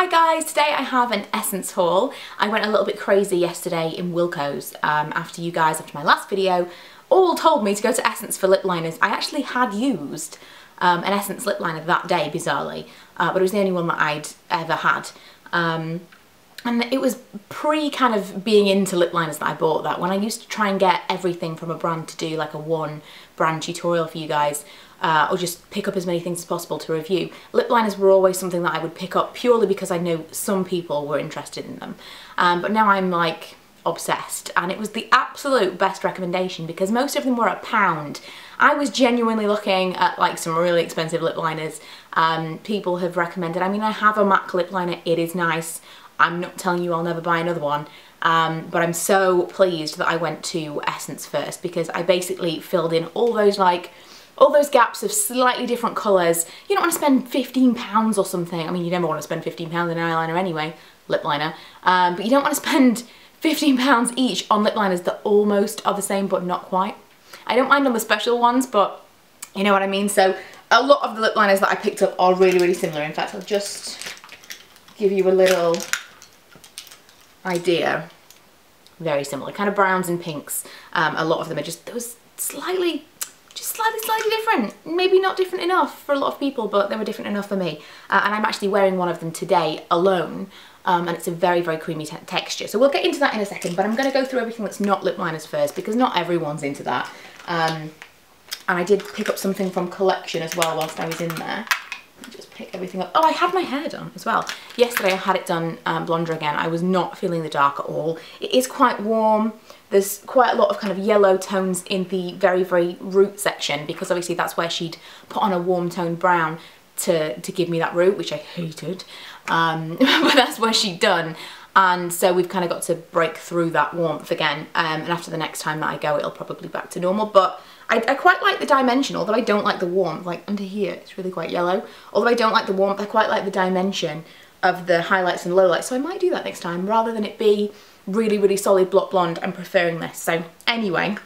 Hi guys, today I have an Essence haul. I went a little bit crazy yesterday in Wilko's after my last video, all told me to go to Essence for lip liners. I actually had used an Essence lip liner that day, bizarrely, but it was the only one that I'd ever had. And it was pre kind of being into lip liners that I bought that. When I used to try and get everything from a brand to do like a one brand tutorial for you guys, or just pick up as many things as possible to review. Lip liners were always something that I would pick up purely because I know some people were interested in them. But now I'm like obsessed, and it was the absolute best recommendation because most of them were £1. I was genuinely looking at like some really expensive lip liners. People have recommended, I mean, I have a MAC lip liner, it is nice. I'm not telling you I'll never buy another one, but I'm so pleased that I went to Essence first because I basically filled in all those gaps of slightly different colours. You don't want to spend £15 or something. I mean, you never want to spend £15 on an eyeliner anyway, lip liner, but you don't want to spend £15 each on lip liners that almost are the same but not quite. I don't mind on the special ones, but you know what I mean. So a lot of the lip liners that I picked up are really, really similar. In fact, I'll just give you a little idea. Very similar, kind of browns and pinks. A lot of them are just those slightly different. Maybe not different enough for a lot of people, but they were different enough for me. And I'm actually wearing one of them today alone, and it's a very, very creamy texture. So we'll get into that in a second, but I'm going to go through everything that's not lip liners first because not everyone's into that. And I did pick up something from Collection as well whilst I was in there. Just pick everything up. Oh, I had my hair done as well. Yesterday I had it done blonder again. I was not feeling the dark at all. It is quite warm. There's quite a lot of kind of yellow tones in the very, very root section because obviously that's where she'd put on a warm toned brown to give me that root, which I hated. But that's where she'd done. And so we've kind of got to break through that warmth again. And after the next time that I go, it'll probably be back to normal. But I quite like the dimension, although I don't like the warmth. Like under here, it's really quite yellow. Although I don't like the warmth, I quite like the dimension of the highlights and lowlights. So I might do that next time rather than it be really, really solid block blonde. I'm preferring this. So anyway,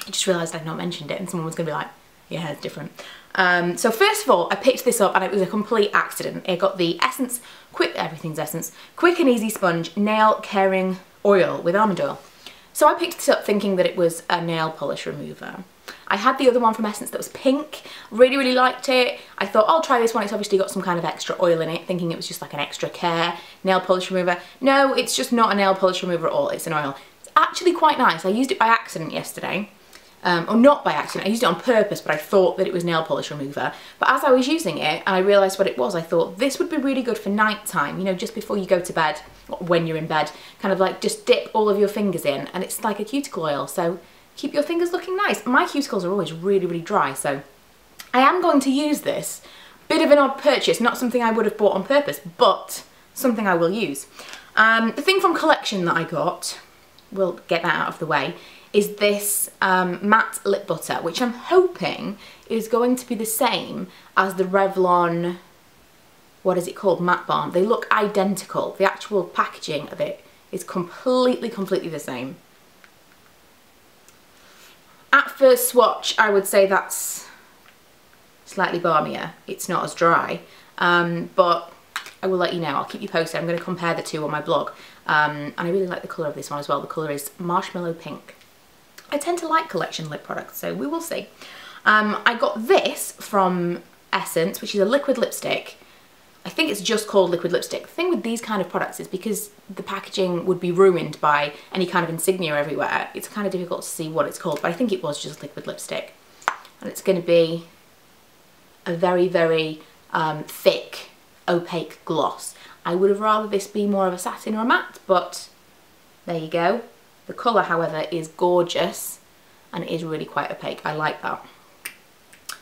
I just realised I'd not mentioned it and someone was going to be like, yeah, it's different. So first of all, I picked this up and it was a complete accident. I got the Essence, everything's Essence, Quick and Easy Sponge Nail Caring Oil with almond oil. So I picked this up thinking that it was a nail polish remover. I had the other one from Essence that was pink, really, really liked it. I thought, I'll try this one, it's obviously got some kind of extra oil in it, thinking it was just like an extra care nail polish remover. No, it's just not a nail polish remover at all, it's an oil. It's actually quite nice. I used it by accident yesterday. Or not by accident, I used it on purpose, but I thought that it was nail polish remover. But as I was using it and I realised what it was, I thought this would be really good for night time, you know, just before you go to bed, or when you're in bed, kind of like just dip all of your fingers in, and it's like a cuticle oil, so keep your fingers looking nice. My cuticles are always really, really dry, so I am going to use this. Bit of an odd purchase, not something I would have bought on purpose, but something I will use. The thing from Collection that I got, we'll get that out of the way, is this matte lip butter, which I'm hoping is going to be the same as the Revlon, what is it called, matte balm. They look identical. The actual packaging of it is completely the same. At first swatch, I would say that's slightly balmier. It's not as dry, but I will let you know. I'll keep you posted. I'm going to compare the two on my blog. And I really like the colour of this one as well. The colour is Marshmallow Pink. I tend to like Collection lip products, so we will see. I got this from Essence, which is a liquid lipstick. I think it's just called liquid lipstick. The thing with these kind of products is because the packaging would be ruined by any kind of insignia everywhere, it's kind of difficult to see what it's called, but I think it was just liquid lipstick. And it's going to be a very, very thick, opaque gloss. I would have rather this be more of a satin or a matte, but there you go. The colour, however, is gorgeous and it is really quite opaque. I like that.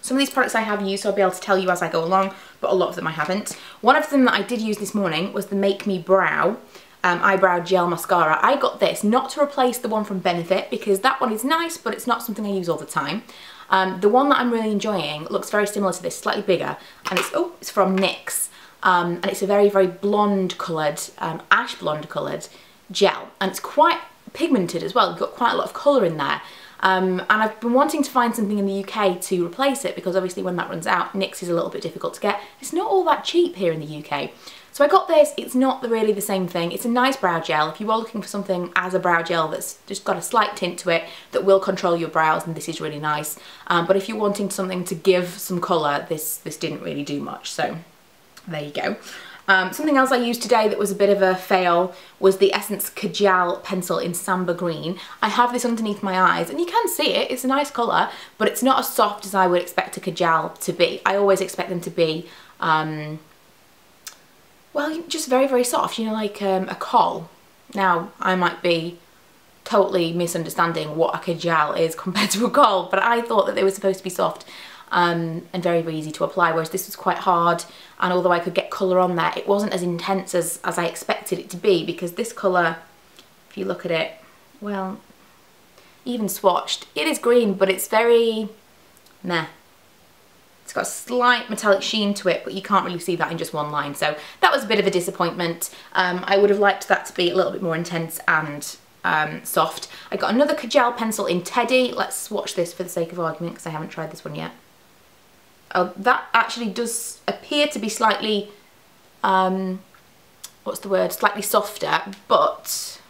Some of these products I have used, so I'll be able to tell you as I go along, but a lot of them I haven't. One of them that I did use this morning was the Make Me Brow Eyebrow Gel Mascara. I got this not to replace the one from Benefit because that one is nice, but it's not something I use all the time. The one that I'm really enjoying looks very similar to this, slightly bigger, and it's from NYX. And it's a very, very blonde coloured, ash blonde coloured gel, and it's quite pigmented as well. You've got quite a lot of colour in there. And I've been wanting to find something in the UK to replace it because obviously when that runs out, NYX is a little bit difficult to get. It's not all that cheap here in the UK. So I got this. It's not really the same thing. It's a nice brow gel. If you are looking for something as a brow gel that's just got a slight tint to it that will control your brows, and this is really nice. But if you're wanting something to give some colour, this didn't really do much. So there you go. Something else I used today that was a bit of a fail was the Essence Kajal pencil in Samba Green. I have this underneath my eyes and you can see it, it's a nice colour, but it's not as soft as I would expect a Kajal to be. I always expect them to be, well, just very, very soft, you know, like a kohl. Now, I might be totally misunderstanding what a Kajal is compared to a kohl, but I thought that they were supposed to be soft. And very, very easy to apply, whereas this was quite hard, and although I could get colour on there, it wasn't as intense as I expected it to be, because this colour, if you look at it, well, even swatched, it is green, but it's very meh. It's got a slight metallic sheen to it, but you can't really see that in just one line, so that was a bit of a disappointment. I would have liked that to be a little bit more intense and soft. I got another Kajal pencil in Teddy. Let's swatch this for the sake of argument, because I haven't tried this one yet. Oh, that actually does appear to be slightly, what's the word, slightly softer, but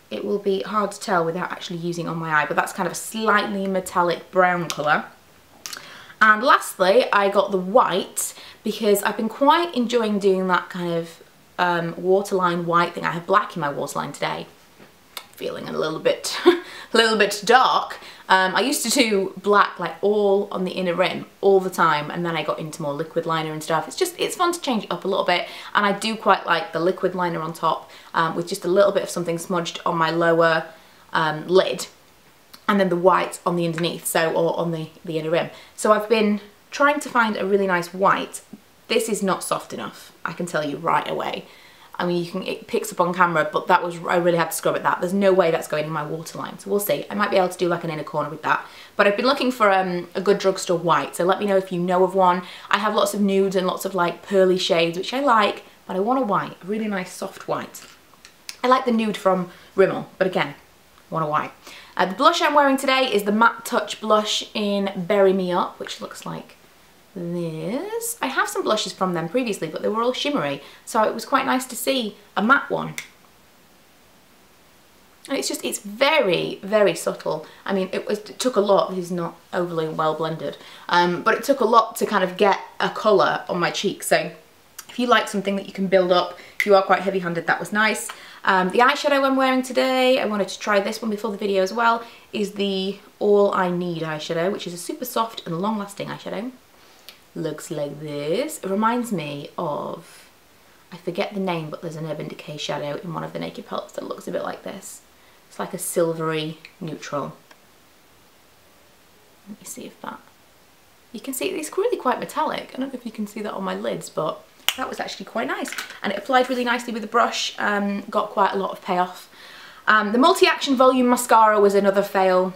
it will be hard to tell without actually using it on my eye, but that's kind of a slightly metallic brown colour. And lastly, I got the white, because I've been quite enjoying doing that kind of waterline white thing. I have black in my waterline today. Feeling a little bit dark. I used to do black like all on the inner rim all the time, and then I got into more liquid liner and stuff. It's fun to change it up a little bit, and I do quite like the liquid liner on top with just a little bit of something smudged on my lower lid, and then the white on the underneath, so, or on the inner rim. So I've been trying to find a really nice white. This is not soft enough, I can tell you right away. I mean, it picks up on camera, but that was, I really had to scrub at that. There's no way that's going in my waterline, so we'll see. I might be able to do like an inner corner with that. But I've been looking for a good drugstore white, so let me know if you know of one. I have lots of nudes and lots of like pearly shades, which I like, but I want a white, a really nice soft white. I like the nude from Rimmel, but again, I want a white. The blush I'm wearing today is the Matte Touch blush in Bury Me Up, which looks like this. I have some blushes from them previously, but they were all shimmery, so it was quite nice to see a matte one. And it's very, very subtle. I mean, it took a lot. This is not overly well blended, but it took a lot to kind of get a colour on my cheek. So if you like something that you can build up, if you are quite heavy-handed, that was nice. The eyeshadow I'm wearing today, I wanted to try this one before the video as well, is the All I Need eyeshadow, which is a super soft and long-lasting eyeshadow. Looks like this. It reminds me of, I forget the name, but there's an Urban Decay shadow in one of the Naked palettes that looks a bit like this. It's like a silvery neutral. Let me see if that, you can see it's really quite metallic. I don't know if you can see that on my lids, but that was actually quite nice. And it applied really nicely with the brush, got quite a lot of payoff. The Multi-Action Volume Mascara was another fail.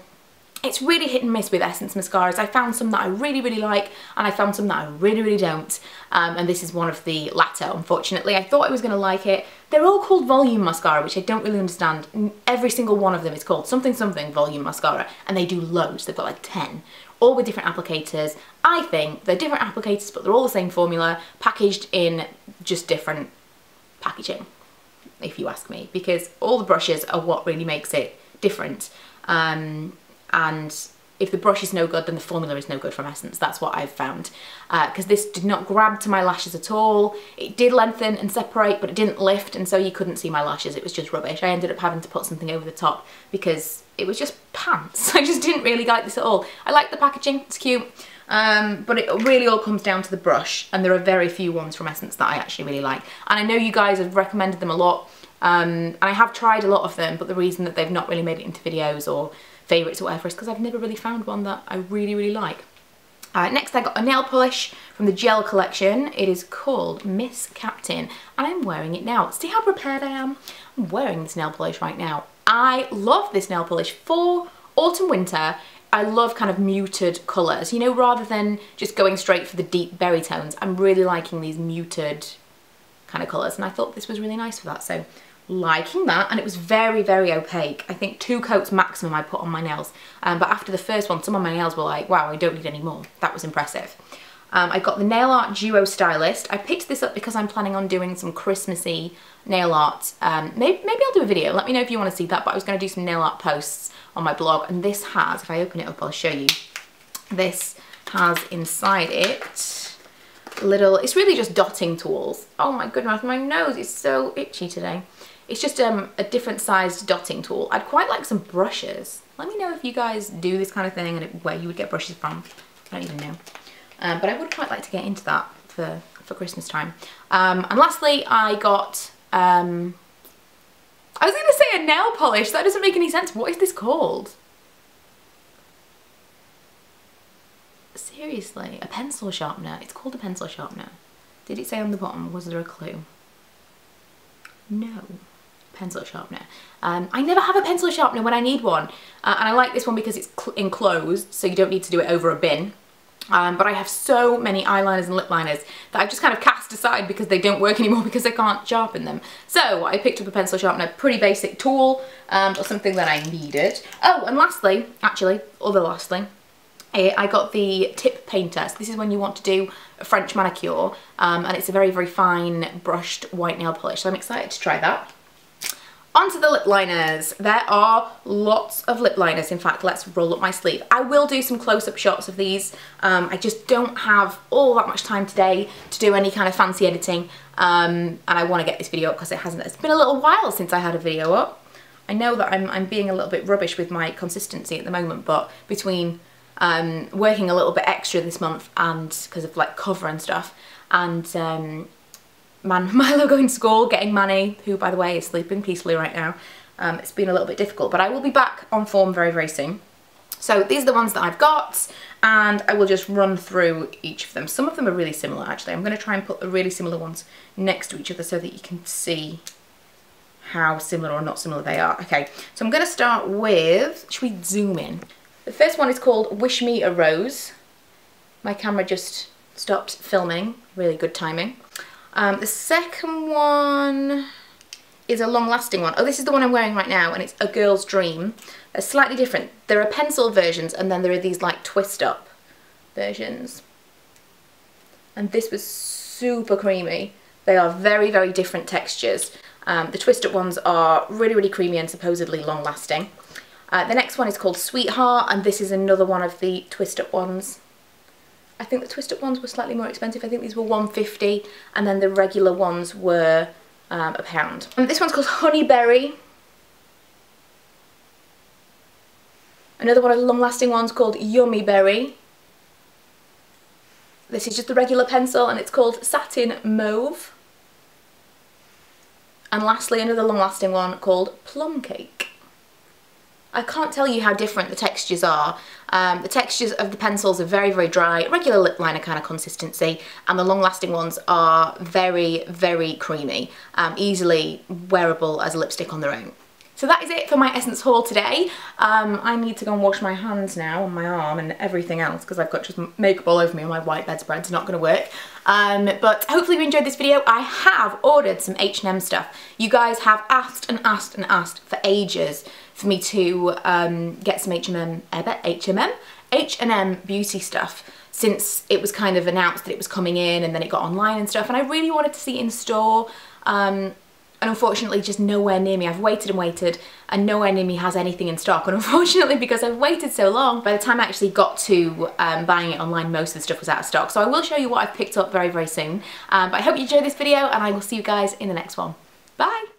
It's really hit and miss with Essence mascaras. I found some that I really, really like, and I found some that I really, really don't. And this is one of the latter, unfortunately. I thought I was going to like it. They're all called volume mascara, which I don't really understand. Every single one of them is called something something volume mascara, and they do loads. They've got like 10, all with different applicators. I think they're different applicators, but they're all the same formula, packaged in just different packaging, if you ask me, because all the brushes are what really makes it different. And if the brush is no good, then the formula is no good from Essence. That's what I've found. Because this did not grab to my lashes at all. It did lengthen and separate, but it didn't lift, and so you couldn't see my lashes. It was just rubbish. I ended up having to put something over the top because it was just pants. I just didn't really like this at all. I like the packaging, it's cute, but it really all comes down to the brush, and there are very few ones from Essence that I actually really like. And I know you guys have recommended them a lot, and I have tried a lot of them, but the reason that they've not really made it into videos or favourites or whatever is because I've never really found one that I really, really like. Next I got a nail polish from the gel collection. It is called Miss Captain, and I'm wearing it now. See how prepared I am? I'm wearing this nail polish right now. I love this nail polish for autumn winter. I love kind of muted colours, you know, rather than just going straight for the deep berry tones. I'm really liking these muted kind of colours, and I thought this was really nice for that, so liking that. And it was very, very opaque. I think 2 coats maximum I put on my nails, but after the first one, some of my nails were like, wow, I don't need any more. That was impressive. I got the Nail Art Duo Stylist. I picked this up because I'm planning on doing some Christmassy nail art. Maybe I'll do a video. Let me know if you want to see that, but I was going to do some nail art posts on my blog, and this has, if I open it up, I'll show you. This has inside it little, it's really just dotting tools. Oh my goodness, my nose is so itchy today. It's just a different sized dotting tool. I'd quite like some brushes. Let me know if you guys do this kind of thing and where you would get brushes from. I don't even know. But I would quite like to get into that for Christmas time. And lastly, I got, I was going to say a nail polish. That doesn't make any sense. What is this called? Seriously, a pencil sharpener. It's called a pencil sharpener. Did it say on the bottom? Was there a clue? No. Pencil sharpener. I never have a pencil sharpener when I need one. And I like this one because it's enclosed, so you don't need to do it over a bin. But I have so many eyeliners and lip liners that I've just kind of cast aside because they don't work anymore because I can't sharpen them. So I picked up a pencil sharpener, pretty basic tool, but something that I needed. Oh, and lastly, actually, lastly, I got the tip painter. So this is when you want to do a French manicure, and it's a very, very fine brushed white nail polish. So I'm excited to try that. Onto the lip liners. There are lots of lip liners. In fact, let's roll up my sleeve. I will do some close-up shots of these. I just don't have all that much time today to do any kind of fancy editing, and I want to get this video up because it's been a little while since I had a video up. I know that I'm being a little bit rubbish with my consistency at the moment, but between working a little bit extra this month and because of like cover and stuff, and Milo going to school, getting Manny, who by the way is sleeping peacefully right now, it's been a little bit difficult, but I will be back on form very, very soon. So these are the ones that I've got, and I will just run through each of them. Some of them are really similar actually. I'm going to try and put the really similar ones next to each other so that you can see how similar or not similar they are. Okay, so I'm going to start with, should we zoom in? The first one is called Wish Me a Rose. My camera just stopped filming, really good timing. The second one is a long-lasting one. Oh, this is the one I'm wearing right now, and it's A Girl's Dream. They're slightly different. There are pencil versions, and then there are these like twist-up versions. And this was super creamy. They are very, very different textures. The twist-up ones are really, really creamy and supposedly long-lasting. The next one is called Sweetheart, and this is another one of the twist-up ones. I think the twist-up ones were slightly more expensive. I think these were $1.50, and then the regular ones were £1. And this one's called Honeyberry. Another one of the long-lasting ones called Yummy Berry. This is just the regular pencil, and it's called Satin Mauve. And lastly, another long-lasting one called Plum Cake. I can't tell you how different the textures are. The textures of the pencils are very, very dry, regular lip liner kind of consistency, and the long-lasting ones are very, very creamy, easily wearable as a lipstick on their own. So that is it for my Essence haul today. I need to go and wash my hands now on my arm and everything else because I've got just makeup all over me on my white bedspread. It's not going to work. But hopefully you enjoyed this video. I have ordered some H&M stuff. You guys have asked and asked and asked for ages for me to get some H&M beauty stuff since it was kind of announced that it was coming in, and then it got online and stuff, and I really wanted to see it in store. And unfortunately just nowhere near me. I've waited and waited, and nowhere near me has anything in stock. And unfortunately, because I've waited so long, by the time I actually got to buying it online, most of the stuff was out of stock. So I will show you what I've picked up very, very soon. But I hope you enjoyed this video, and I will see you guys in the next one. Bye!